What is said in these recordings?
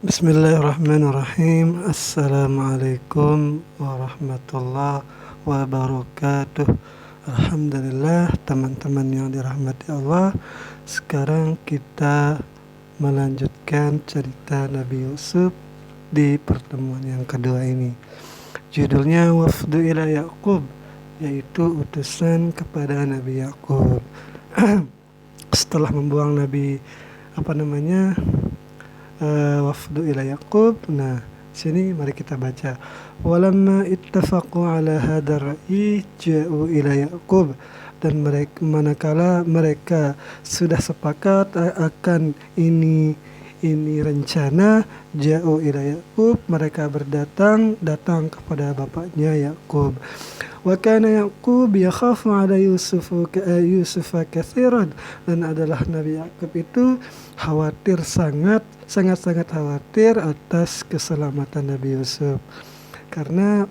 Bismillahirrahmanirrahim. Assalamualaikum warahmatullahi wabarakatuh. Alhamdulillah, teman-teman yang dirahmati Allah. Sekarang kita melanjutkan cerita Nabi Yusuf di pertemuan yang kedua ini. Judulnya Wafdu ila Yaqub, yaitu utusan kepada Nabi Yaqub. Setelah membuang Nabi wafdu ila Yaqub. Nah, sini mari kita baca. Walamma ittafaqu ala hadar ra'i ja'u ila Yaqub. Dan manakala mereka sudah sepakat akan ini rencana, ja'u ila Yaqub, mereka datang kepada bapaknya Yaqub. Wa kana Yaqub yakhafu ala Yusufa katsiran, dan adalah Nabi Yaqub itu sangat khawatir atas keselamatan Nabi Yusuf, karena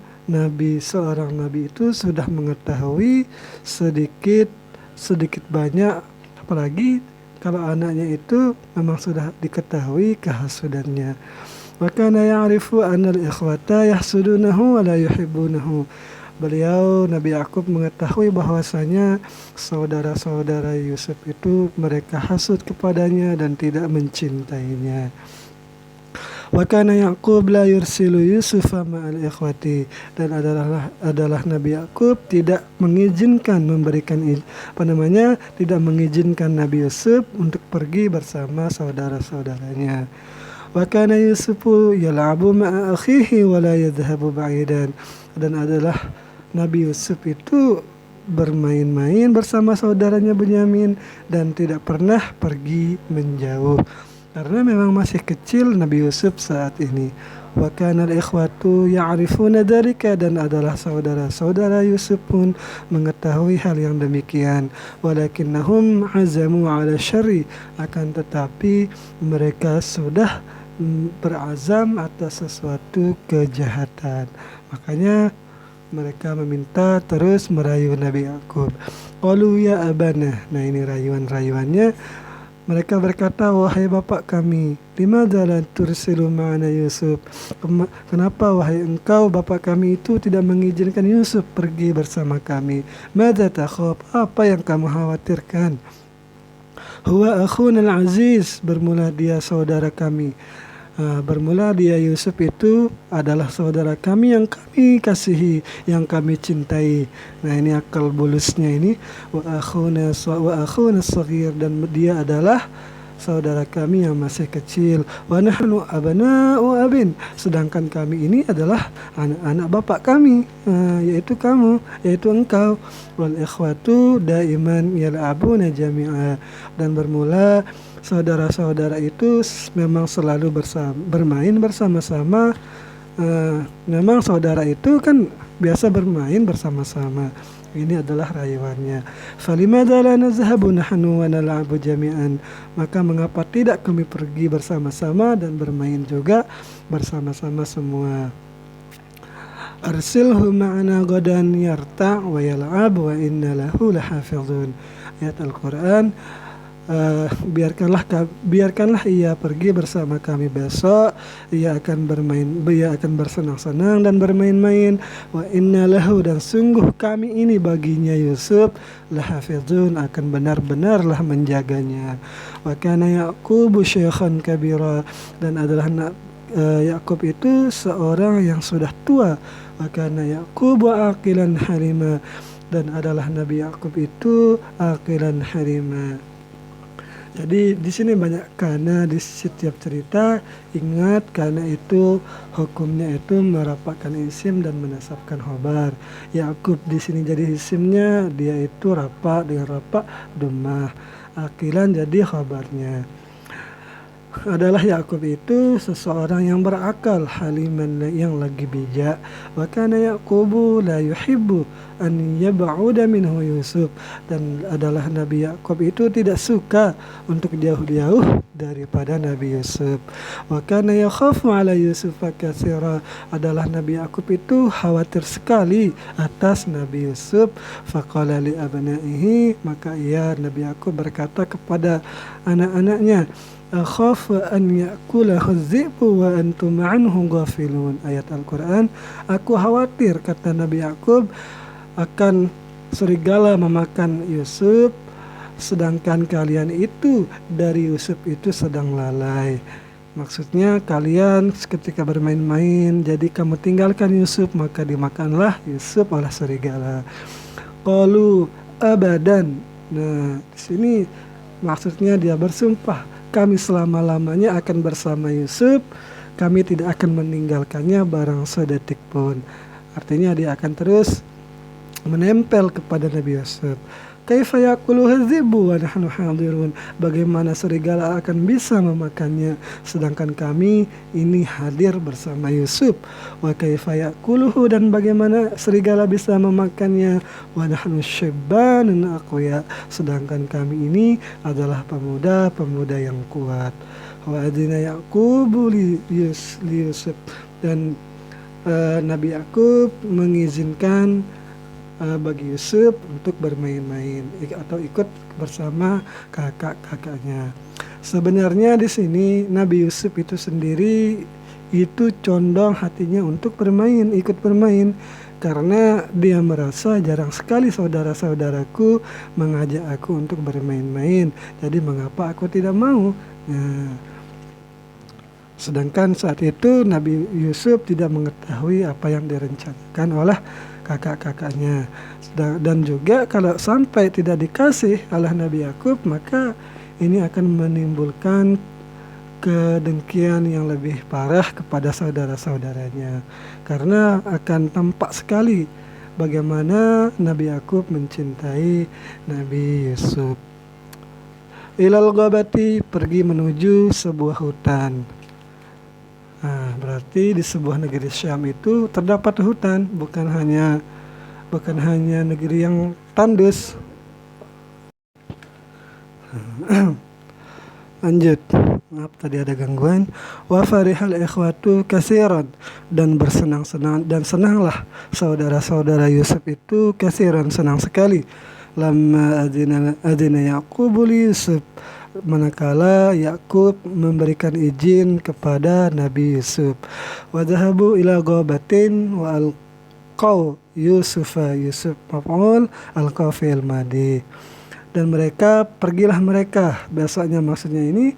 seorang nabi itu sudah mengetahui sedikit banyak, apalagi kalau anaknya itu memang sudah diketahui kehasudannya. Wa kana ya'rifu anna al-ikhwata yahsudunahu wa la yuhibbunahu. Nabi Yakub mengetahui bahwasanya saudara-saudara Yusuf itu mereka hasud kepadanya dan tidak mencintainya. Wa kana Yaqub la yursilu Yusufa ma'al ikhwati, dan adalah Nabi Yakub tidak mengizinkan Nabi Yusuf untuk pergi bersama saudara-saudaranya. Wa kana Yusufu yal'abu ma'a akhihi wa la yadhhabu ba'idan, dan adalah Nabi Yusuf itu bermain-main bersama saudaranya Bunyamin dan tidak pernah pergi menjauh, karena memang masih kecil Nabi Yusuf saat ini. Wa kana al-ikhwatu ya'rifuna dzalika, dan adalah saudara-saudara Yusuf pun mengetahui hal yang demikian. Walakinnahum azamu 'ala syarri, akan tetapi mereka sudah berazam atas sesuatu kejahatan. Makanya mereka meminta terus merayu Nabi Yakub. Qalu ya abana. Nah, ini rayuannya. Mereka berkata, wahai bapak kami, limadza la tursilu ma'ana Yusuf? Kenapa wahai engkau bapak kami itu tidak mengizinkan Yusuf pergi bersama kami? Madza takhaf? Apa yang kamu khawatirkan? Huwa akhuna al-aziz, bermula dia saudara kami. Bermula dia Yusuf itu adalah saudara kami yang kami kasihi, yang kami cintai. Nah, ini akal bulusnya ini. Wa akhuna saghir, dan dia adalah saudara kami yang masih kecil. Wa nahnu abna'u abin, sedangkan kami ini adalah anak-anak bapak kami, yaitu engkau. Wal ikhwatu daiman yal'abuna jami'a, dan bermula saudara-saudara itu memang selalu bermain bersama-sama. Memang saudara itu kan biasa bermain bersama-sama. Ini adalah rayuannya. Falimadza la nazhabu nahnu wa nal'abu jami'an? Maka mengapa tidak kami pergi bersama-sama dan bermain juga bersama-sama semua? Arsilhu ma'ana ghadan yarta' wa yal'ab wa inna lahu lahafizun. Ayat Al-Quran. Biarkanlah ia pergi bersama kami besok. Ia akan bersenang-senang dan bermain-main. Wa inna lahu, dan sungguh kami ini baginya Yusuf, lahafizun, akan benar-benarlah menjaganya. Wa kana Yaqubu syaikhan kabira, dan adalah Yakub itu seorang yang sudah tua. Wa kana Yaqubu aqilan harima, dan adalah Nabi Yakub itu aqilan harima. Jadi di sini banyak karena di setiap cerita. Ingat, karena itu hukumnya itu merapatkan isim dan menasabkan khobar. Yakub di sini jadi isimnya, dia itu rafa dengan rafa dhammah. Aqilan jadi khobarnya. Adalah Yakub itu seseorang yang berakal, haliman, yang lagi bijak. Wa kana Yaqubu la yuhibbu an yab'uda minhu Yusuf, dan adalah Nabi Yakub itu tidak suka untuk jauh-jauh daripada Nabi Yusuf. Wa kana yakhafu ala Yusuf katsira, adalah Nabi Yakub itu khawatir sekali atas Nabi Yusuf. Faqala li abnaihi, maka Nabi Yakub berkata kepada anak-anaknya, akhafu an ya'kulahu adh-dhi'bu wa antum anhu ghafilun. Ayat Al-Quran, aku khawatir, kata Nabi Yakub, akan serigala memakan Yusuf, sedangkan kalian itu dari Yusuf itu sedang lalai. Maksudnya kalian ketika bermain-main, jadi kamu tinggalkan Yusuf, maka dimakanlah Yusuf oleh serigala. Qalu abadan. Nah, di sini maksudnya dia bersumpah, kami selama-lamanya akan bersama Yusuf, kami tidak akan meninggalkannya barang sedetik pun. Artinya dia akan terus menempel kepada Nabi Yusuf. Kaifa yakuluhu dzibu wa nahnu hadirun. Bagaimana serigala akan bisa memakannya sedangkan kami ini hadir bersama Yusuf. Wa kaifa yakuluhu, dan bagaimana serigala bisa memakannya wa nahnu syibbanun aqwiya, sedangkan kami ini adalah pemuda-pemuda yang kuat. Wa adina Yaqubu li Yusuf, dan Nabi Yakub mengizinkan bagi Yusuf untuk bermain-main atau ikut bersama kakak-kakaknya. Sebenarnya di sini Nabi Yusuf itu sendiri itu condong hatinya untuk bermain, ikut bermain, karena dia merasa jarang sekali saudara-saudaraku mengajak aku untuk bermain-main. Jadi mengapa aku tidak mau? Nah, sedangkan saat itu Nabi Yusuf tidak mengetahui apa yang direncanakan oleh kakak-kakaknya. Dan juga kalau sampai tidak dikasih oleh Nabi Yakub, maka ini akan menimbulkan kedengkian yang lebih parah kepada saudara-saudaranya, karena akan tampak sekali bagaimana Nabi Yakub mencintai Nabi Yusuf. Ilal ghabati, pergi menuju sebuah hutan. Nah, berarti di sebuah negeri Syam itu terdapat hutan, bukan hanya negeri yang tandus. Lanjut. Maaf tadi ada gangguan. Wa farihal ikhwatu katsiran, dan senanglah saudara-saudara Yusuf itu katsiran, senang sekali. Lamma adina Yaqubu li Yusuf, manakala Yakub memberikan izin kepada Nabi Yusuf. Wa dhahabu ila ghabatin wa alqaw Yusufa, Yusuf maf'ul, alqaw fi'il madi. Dan pergilah mereka, besoknya maksudnya ini,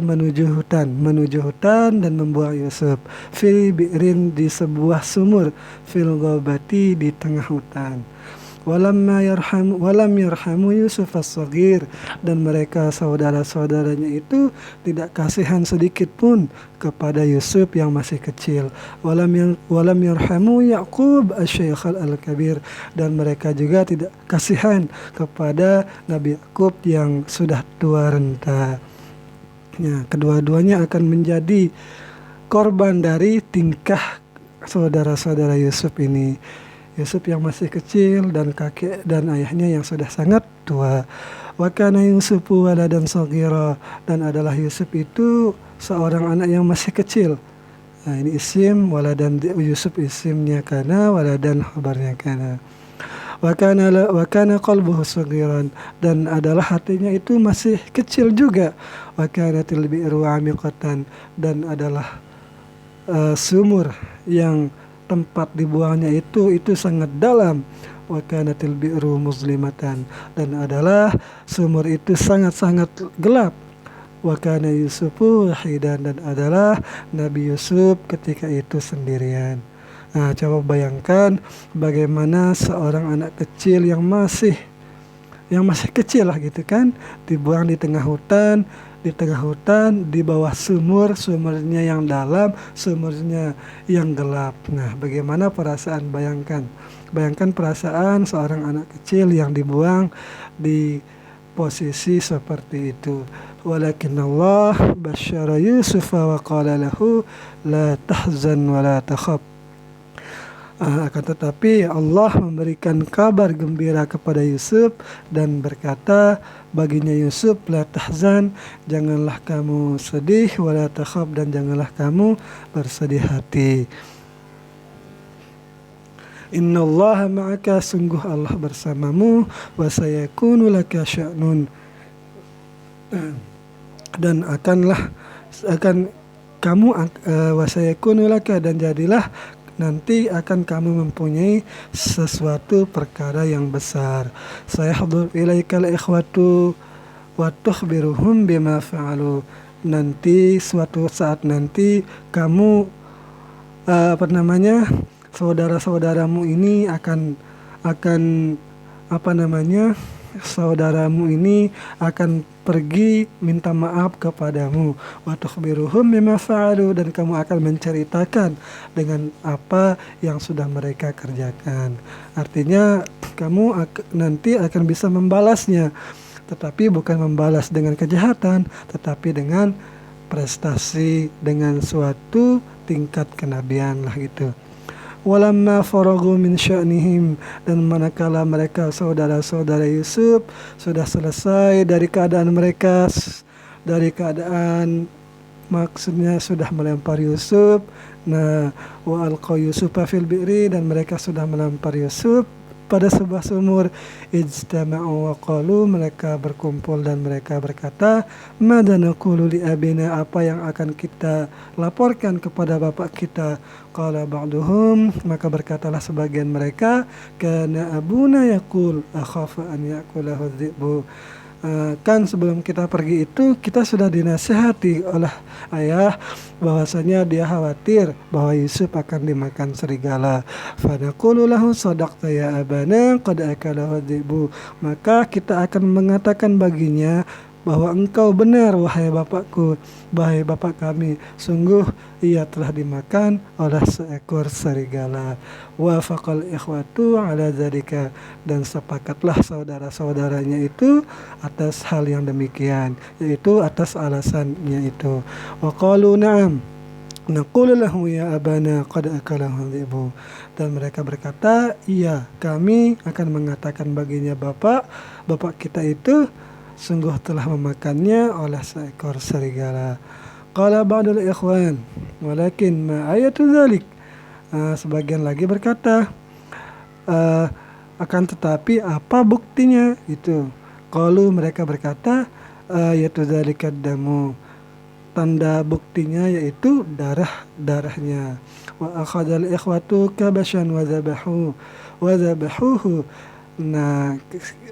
menuju hutan dan membuang Yusuf. Fi bi'rin, di sebuah sumur, fil ghabati, di tengah hutan. Walam yarhamu Yusuf as-saghir, dan mereka saudara-saudaranya itu tidak kasihan sedikit pun kepada Yusuf yang masih kecil. Walam yarhamu Yaqub asy-syaikh al-kabir, dan mereka juga tidak kasihan kepada Nabi Yakub yang sudah tua renta. Ya, kedua-duanya akan menjadi korban dari tingkah saudara-saudara Yusuf ini. Yusuf yang masih kecil dan kakek dan ayahnya yang sudah sangat tua. Wa kana Yusufu waladan shaghira, dan adalah Yusuf itu seorang anak yang masih kecil. Nah, ini isim, waladan Yusuf isimnya kana, waladan khabarnya kana. Wa kana qalbuhu shaghiran, dan adalah hatinya itu masih kecil juga. Wa kanatil bi'ru 'amiqatan, dan adalah sumur yang tempat dibuangnya itu sangat dalam. Wa kanatil bi'ru muslimatan, dan adalah sumur itu sangat-sangat gelap. Wa kana Yusufu wahidan, dan adalah Nabi Yusuf ketika itu sendirian. Nah, coba bayangkan bagaimana seorang anak kecil yang masih kecil lah gitu kan, dibuang di tengah hutan, di bawah sumurnya yang dalam, sumurnya yang gelap. Nah, bagaimana perasaan, bayangkan perasaan seorang anak kecil yang dibuang di posisi seperti itu. Walakin Allah basyara Yusuf wa qala lahu la tahzan wa la takhaf. Akan tetapi Allah memberikan kabar gembira kepada Yusuf dan berkata baginya Yusuf, la tahzan, janganlah kamu sedih, wala takhaf, dan janganlah kamu bersedih hati. Innallaha ma'aka, sungguh Allah bersamamu, wa sayakunu laka sya'nun, dan akan kamu wasayakunu laka, dan jadilah nanti akan kamu mempunyai sesuatu perkara yang besar. Sayahdur ilaikal ikhwatu wa tukhbiruhum bima fa'alu. Nanti suatu saat nanti kamu saudara-saudaramu ini akan saudaramu ini akan pergi minta maaf kepadamu. Wa tukhbiruhum bima fa'alu, dan kamu akan menceritakan dengan apa yang sudah mereka kerjakan. Artinya kamu nanti akan bisa membalasnya, tetapi bukan membalas dengan kejahatan, tetapi dengan prestasi, dengan suatu tingkat kenabian lah gitu. Walamma faragu min sya'nihim, dan manakala mereka saudara-saudara Yusuf sudah selesai dari keadaan mereka, maksudnya sudah melempar Yusuf. Nah, wa alqa Yusufa fil bi'ri, dan mereka sudah melempar Yusuf pada sebuah sumur. Ijtama'u wa qalu, mereka berkumpul dan mereka berkata, madza naqulu li abina, apa yang akan kita laporkan kepada bapak kita. Qala ba'duhum, maka berkatalah sebagian mereka, kana abuna yaqul akhafa an ya'kulahu dhi'bu. Kan sebelum kita pergi itu kita sudah dinasihati oleh ayah bahwasanya dia khawatir bahwa Yusuf akan dimakan serigala. Fanaqulu lahu sadaqta ya abana qad akalahu dhi'bu, maka kita akan mengatakan baginya bahwa engkau benar wahai bapakku, wahai bapak kami, sungguh ia telah dimakan oleh seekor serigala. Wa faqal ikhwatu ala dzalika, dan sepakatlah saudara-saudaranya itu atas hal yang demikian, yaitu atas alasannya itu. Wa qalu na'am naqulu lahu ya abana qad akalahu dhi'bu, dan mereka berkata, iya, kami akan mengatakan baginya bapak kita itu sungguh telah memakannya oleh seekor serigala. Qala ba'dul ikhwan walakin ma ayatu dzalik, sebagian lagi berkata, akan tetapi apa buktinya itu. Qalu, mereka berkata, ayatu dzalika damu, tanda buktinya yaitu darahnya. Wa akhadhal ikhwatu kabashan wa dhabahuhu. Nah,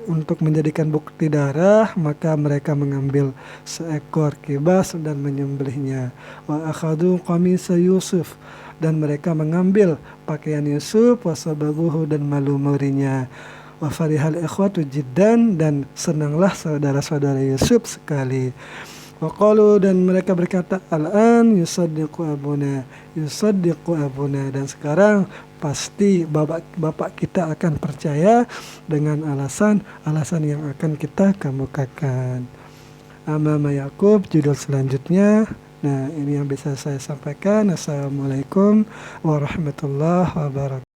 untuk menjadikan bukti darah, maka mereka mengambil seekor kibas dan menyembelihnya. Wa akhadhu qamisa Yusuf, dan mereka mengambil pakaian Yusuf, wasabaguhu, dan malumurinya. Wa farihal ikhwatu jiddan, dan senanglah saudara-saudara Yusuf sekali. Wa qalu, dan mereka berkata, al-an yusaddiqu abuna, dan sekarang pasti bapak kita akan percaya dengan alasan yang akan kita kemukakan. Amama Yakub, judul selanjutnya. Nah, ini yang bisa saya sampaikan. Assalamualaikum warahmatullahi wabarakatuh.